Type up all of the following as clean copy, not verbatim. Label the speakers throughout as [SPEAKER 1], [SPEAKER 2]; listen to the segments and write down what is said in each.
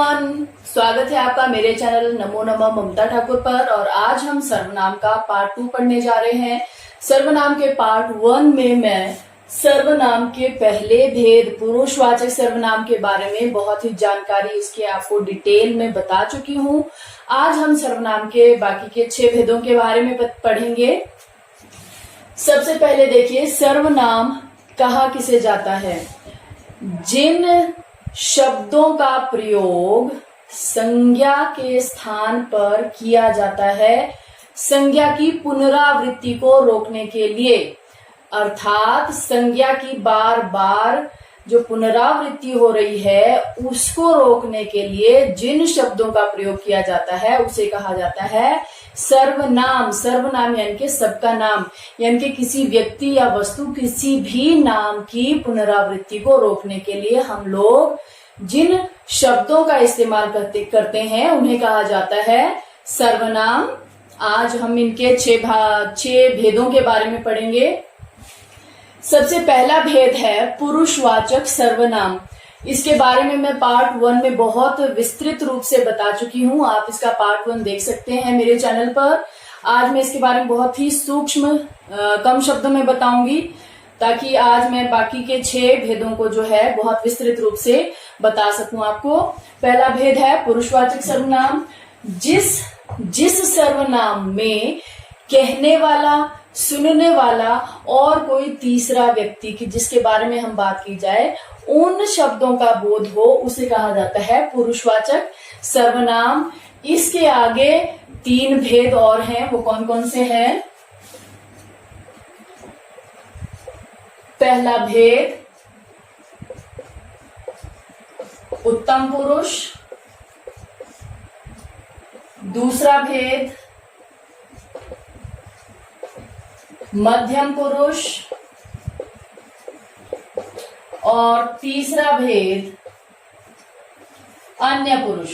[SPEAKER 1] Everyone, स्वागत है आपका मेरे चैनल नमो नमः ममता ठाकुर पर। और आज हम सर्वनाम का पार्ट 2 पढ़ने जा रहे हैं। सर्वनाम के पार्ट 1 में मैं सर्वनाम के पहले भेद पुरुषवाचक सर्वनाम के बारे में बहुत ही जानकारी इसकी आपको डिटेल में बता चुकी हूँ। आज हम सर्वनाम के बाकी के 6 भेदों के बारे में पढ़ेंगे। सबसे पहले देखिए, सर्वनाम कहा किसे जाता है? जिन शब्दों का प्रयोग संज्ञा के स्थान पर किया जाता है संज्ञा की पुनरावृत्ति को रोकने के लिए, अर्थात संज्ञा की बार बार जो पुनरावृत्ति हो रही है उसको रोकने के लिए जिन शब्दों का प्रयोग किया जाता है उसे कहा जाता है सर्वनाम। सर्वनाम यानी कि सबका नाम, यानी कि किसी व्यक्ति या वस्तु किसी भी नाम की पुनरावृत्ति को रोकने के लिए हम लोग जिन शब्दों का इस्तेमाल करते हैं उन्हें कहा जाता है सर्वनाम। आज हम इनके 6 भेदों के बारे में पढ़ेंगे। सबसे पहला भेद है पुरुषवाचक सर्वनाम। इसके बारे में मैं पार्ट 1 में बहुत विस्तृत रूप से बता चुकी हूँ। आप इसका पार्ट 1 देख सकते हैं मेरे चैनल पर। आज मैं इसके बारे में बहुत ही सूक्ष्म कम शब्दों में बताऊंगी, ताकि आज मैं बाकी के 6 भेदों को जो है बहुत विस्तृत रूप से बता सकूं आपको। पहला भेद है पुरुषवाचक सर्वनाम। जिस सर्वनाम में कहने वाला, सुनने वाला और कोई तीसरा व्यक्ति की जिसके बारे में हम बात की जाए उन शब्दों का बोध हो उसे कहा जाता है पुरुषवाचक सर्वनाम। इसके आगे 3 भेद और हैं, वो कौन कौन से हैं? पहला भेद उत्तम पुरुष, दूसरा भेद मध्यम पुरुष और तीसरा भेद अन्य पुरुष।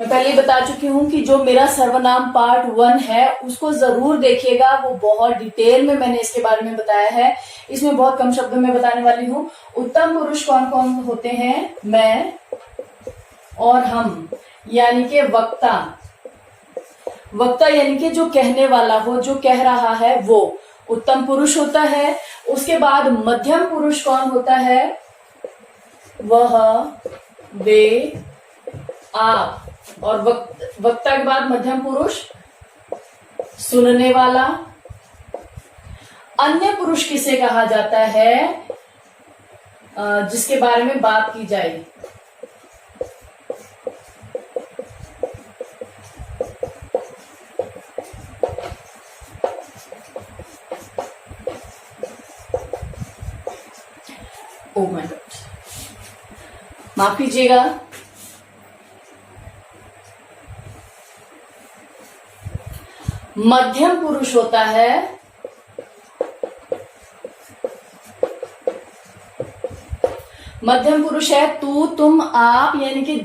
[SPEAKER 1] मैं पहले बता चुकी हूं कि जो मेरा सर्वनाम पार्ट 1 है उसको जरूर देखिएगा। वो बहुत डिटेल में मैंने इसके बारे में बताया है। इसमें बहुत कम शब्दों में बताने वाली हूँ। उत्तम पुरुष कौन कौन होते हैं? मैं और हम, यानी कि वक्ता। वक्ता यानी कि जो कहने वाला हो, जो कह रहा है वो उत्तम पुरुष होता है। उसके बाद मध्यम पुरुष कौन होता है? वह, वे, आप। और वक्ता के बाद मध्यम पुरुष सुनने वाला। अन्य पुरुष किसे कहा जाता है जिसके बारे में बात की जाए? ओह माय गॉड, माफ कीजिएगा। मध्यम पुरुष होता है मध्यम पुरुष है तू, तुम, आप, यानी कि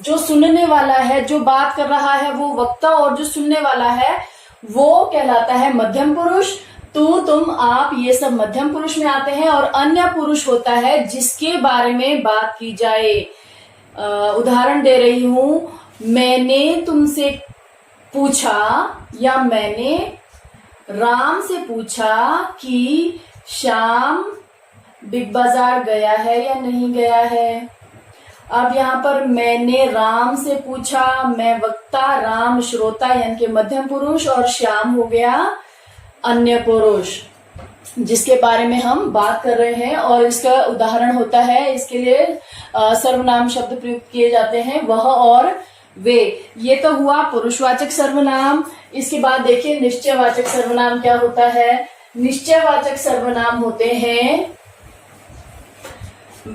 [SPEAKER 1] जो सुनने वाला है, जो बात कर रहा है वो वक्ता, और जो सुनने वाला है वो कहलाता है मध्यम पुरुष। तू, तुम, आप, ये सब मध्यम पुरुष में आते हैं। और अन्य पुरुष होता है जिसके बारे में बात की जाए। उदाहरण दे रही हूं, मैंने तुमसे पूछा या मैंने राम से पूछा कि श्याम बिग बाजार गया है या नहीं गया है। अब यहाँ पर मैंने राम से पूछा, मैं वक्ता, राम श्रोता यानी कि मध्यम पुरुष, और श्याम हो गया अन्य पुरुष जिसके बारे में हम बात कर रहे हैं। और इसका उदाहरण होता है, इसके लिए सर्वनाम शब्द प्रयुक्त किए जाते हैं, वह और वे। ये तो हुआ पुरुषवाचक सर्वनाम। इसके बाद देखिए निश्चयवाचक सर्वनाम क्या होता है। निश्चयवाचक सर्वनाम होते हैं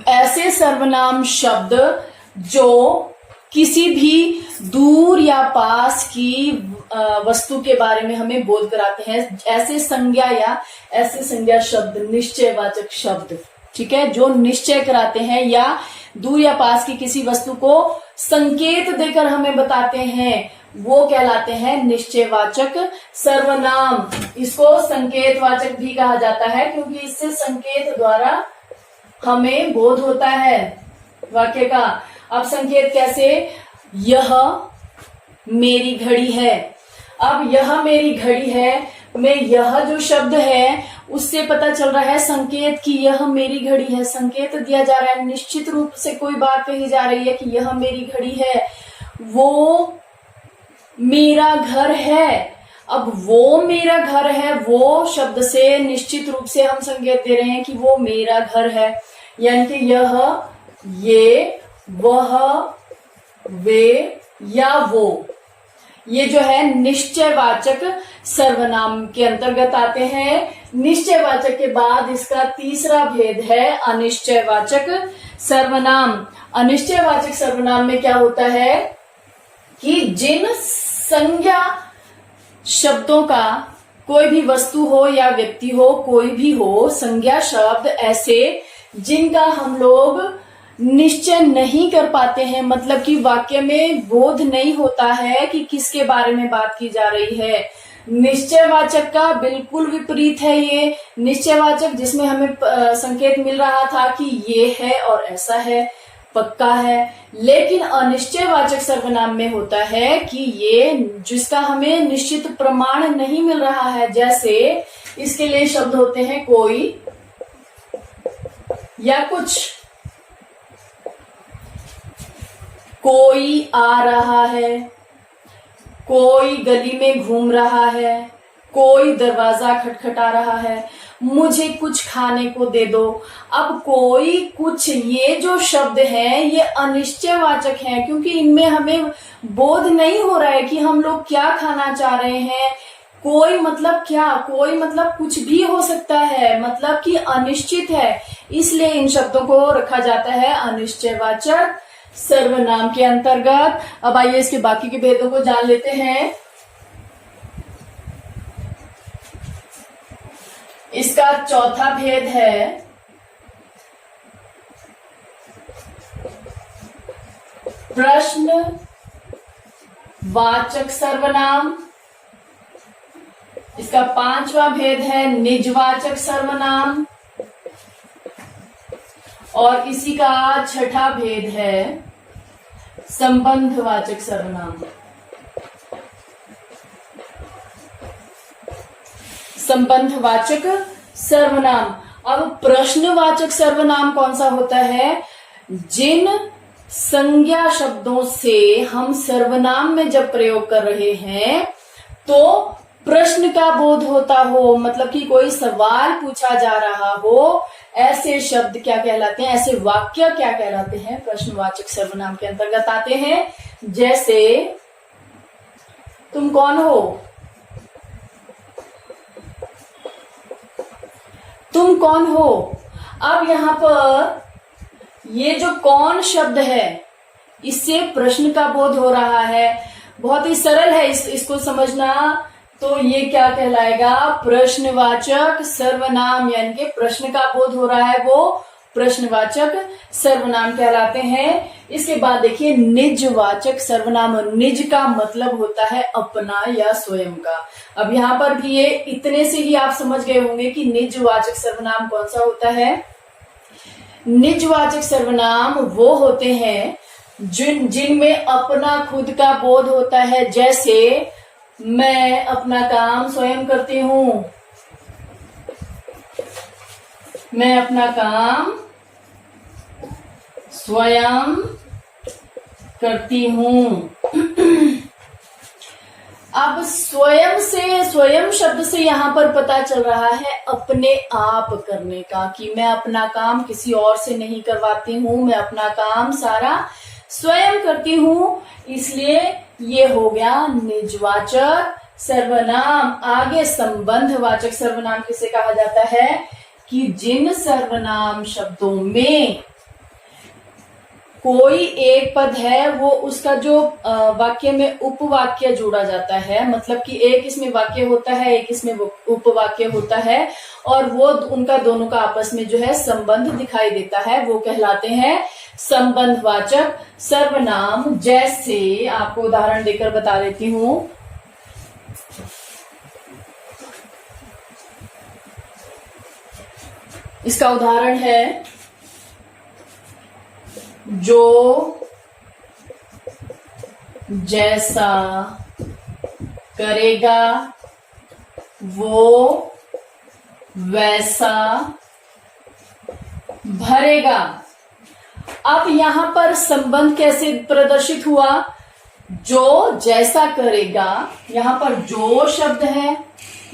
[SPEAKER 1] ऐसे सर्वनाम शब्द जो किसी भी दूर या पास की वस्तु के बारे में हमें बोध कराते हैं। ऐसे संज्ञा या ऐसे संज्ञा शब्द निश्चयवाचक शब्द, ठीक है, जो निश्चय कराते हैं या दूर या पास की किसी वस्तु को संकेत देकर हमें बताते हैं, वो कहलाते हैं निश्चयवाचक सर्वनाम। इसको संकेतवाचक भी कहा जाता है क्योंकि इससे संकेत द्वारा हमें बोध होता है वाक्य का। अब संकेत कैसे, यह मेरी घड़ी है। अब यह मेरी घड़ी है में यह जो शब्द है उससे पता चल रहा है संकेत कि यह मेरी घड़ी है। संकेत दिया जा रहा है, निश्चित रूप से कोई बात कही जा रही है कि यह मेरी घड़ी है, वो मेरा घर है। अब वो मेरा घर है, वो शब्द से निश्चित रूप से हम संकेत दे रहे हैं कि वो मेरा घर है, यानी कि यह, ये, वह, वे या वो, ये जो है निश्चयवाचक सर्वनाम के अंतर्गत आते हैं। निश्चयवाचक के बाद इसका तीसरा भेद है अनिश्चयवाचक सर्वनाम। अनिश्चयवाचक सर्वनाम में क्या होता है कि जिन संज्ञा शब्दों का, कोई भी वस्तु हो या व्यक्ति हो, कोई भी हो, संज्ञा शब्द ऐसे जिनका हम लोग निश्चय नहीं कर पाते हैं, मतलब कि वाक्य में बोध नहीं होता है कि किसके बारे में बात की जा रही है। निश्चयवाचक का बिल्कुल विपरीत है ये निश्चयवाचक, जिसमें हमें संकेत मिल रहा था कि ये है और ऐसा है, पक्का है। लेकिन अनिश्चयवाचक सर्वनाम में होता है कि ये जिसका हमें निश्चित प्रमाण नहीं मिल रहा है। जैसे इसके लिए शब्द होते हैं कोई या कुछ। कोई आ रहा है, कोई गली में घूम रहा है, कोई दरवाजा खटखटा रहा है, मुझे कुछ खाने को दे दो। अब कोई, कुछ, ये जो शब्द हैं ये अनिश्चयवाचक हैं, क्योंकि इनमें हमें बोध नहीं हो रहा है कि हम लोग क्या खाना चाह रहे हैं। कोई मतलब क्या, कोई मतलब कुछ भी हो सकता है, मतलब कि अनिश्चित है, इसलिए इन शब्दों को रखा जाता है अनिश्चयवाचक सर्वनाम के अंतर्गत। अब आइए इसके बाकी के भेदों को जान लेते हैं। इसका चौथा भेद है प्रश्नवाचक सर्वनाम। इसका पांचवा भेद है निजवाचक सर्वनाम। और इसी का छठा भेद है संबंधवाचक सर्वनाम। संबंधवाचक सर्वनाम। अब प्रश्नवाचक सर्वनाम कौन सा होता है? जिन संज्ञा शब्दों से हम सर्वनाम में जब प्रयोग कर रहे हैं तो प्रश्न का बोध होता हो, मतलब कि कोई सवाल पूछा जा रहा हो, ऐसे शब्द क्या कहलाते हैं, ऐसे वाक्य क्या कहलाते हैं? प्रश्नवाचक सर्वनाम के अंतर्गत आते हैं। जैसे तुम कौन हो, तुम कौन हो। अब यहां पर ये जो कौन शब्द है इससे प्रश्न का बोध हो रहा है। बहुत ही सरल है इसको समझना। तो ये क्या कहलाएगा? प्रश्नवाचक सर्वनाम, यानी कि प्रश्न का बोध हो रहा है वो प्रश्नवाचक सर्वनाम कहलाते हैं। इसके बाद देखिए निजवाचक सर्वनाम। निज का मतलब होता है अपना या स्वयं का। अब यहाँ पर भी ये इतने से ही आप समझ गए होंगे कि निजवाचक सर्वनाम कौन सा होता है। निजवाचक सर्वनाम वो होते हैं जिनमें अपना खुद का बोध होता है। जैसे मैं अपना काम स्वयं करती हूं, मैं अपना काम स्वयं करती हूं। अब स्वयं से, स्वयं शब्द से यहां पर पता चल रहा है अपने आप करने का, कि मैं अपना काम किसी और से नहीं करवाती हूं, मैं अपना काम सारा स्वयं करती हूं। इसलिए ये हो गया निजवाचक सर्वनाम। आगे संबंधवाचक सर्वनाम किसे कहा जाता है? कि जिन सर्वनाम शब्दों में कोई एक पद है वो उसका जो वाक्य में उपवाक्य जोड़ा जाता है, मतलब कि एक इसमें वाक्य होता है, एक इसमें उपवाक्य होता है, और वो उनका दोनों का आपस में जो है संबंध दिखाई देता है, वो कहलाते हैं संबंधवाचक सर्वनाम। जैसे आपको उदाहरण देकर बता देती हूं। इसका उदाहरण है जो जैसा करेगा वो वैसा भरेगा। अब यहां पर संबंध कैसे प्रदर्शित हुआ? जो जैसा करेगा, यहां पर जो शब्द है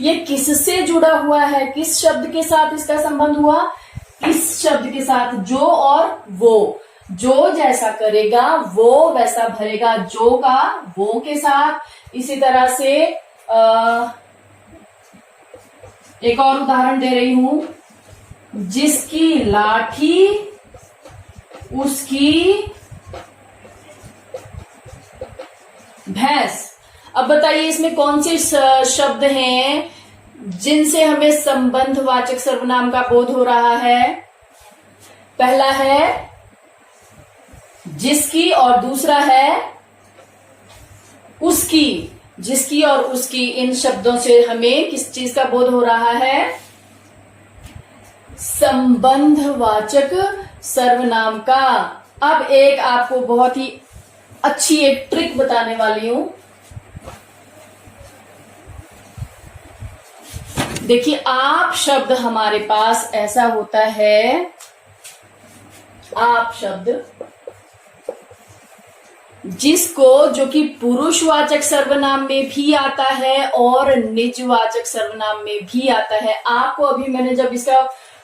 [SPEAKER 1] ये किससे जुड़ा हुआ है? किस शब्द के साथ इसका संबंध हुआ? इस शब्द के साथ, जो और वो। जो जैसा करेगा वो वैसा भरेगा, जो का वो के साथ। इसी तरह से एक और उदाहरण दे रही हूं, जिसकी लाठी उसकी भैंस। अब बताइए इसमें कौन से शब्द हैं जिनसे हमें संबंधवाचक सर्वनाम का बोध हो रहा है? पहला है जिसकी और दूसरा है उसकी। जिसकी और उसकी, इन शब्दों से हमें किस चीज का बोध हो रहा है? संबंधवाचक सर्वनाम का। अब एक आपको बहुत ही अच्छी एक ट्रिक बताने वाली हूं। देखिए, आप शब्द हमारे पास ऐसा होता है, आप शब्द जिसको, जो कि पुरुषवाचक सर्वनाम में भी आता है और निजवाचक सर्वनाम में भी आता है। आपको अभी मैंने जब इसका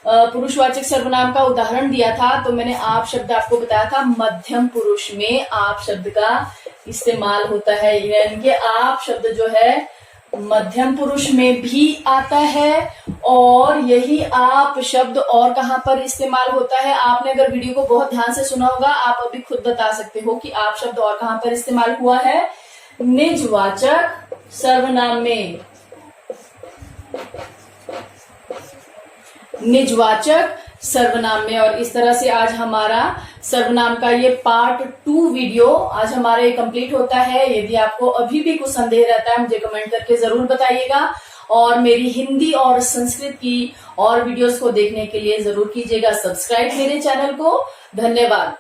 [SPEAKER 1] पुरुषवाचक सर्वनाम का उदाहरण दिया था तो मैंने आप शब्द आपको बताया था, मध्यम पुरुष में आप शब्द का इस्तेमाल होता है। यानी कि आप शब्द जो है मध्यम पुरुष में भी आता है। और यही आप शब्द और कहां पर इस्तेमाल होता है? आपने अगर वीडियो को बहुत ध्यान से सुना होगा, आप अभी खुद बता सकते हो कि आप शब्द और कहां पर इस्तेमाल हुआ है? निजवाचक सर्वनाम में। निजवाचक सर्वनाम में। और इस तरह से आज हमारा सर्वनाम का ये पार्ट 2 वीडियो आज हमारा ये कंप्लीट होता है। यदि आपको अभी भी कुछ संदेह रहता है मुझे कमेंट करके जरूर बताइएगा। और मेरी हिंदी और संस्कृत की और वीडियोस को देखने के लिए जरूर कीजिएगा सब्सक्राइब मेरे चैनल को। धन्यवाद।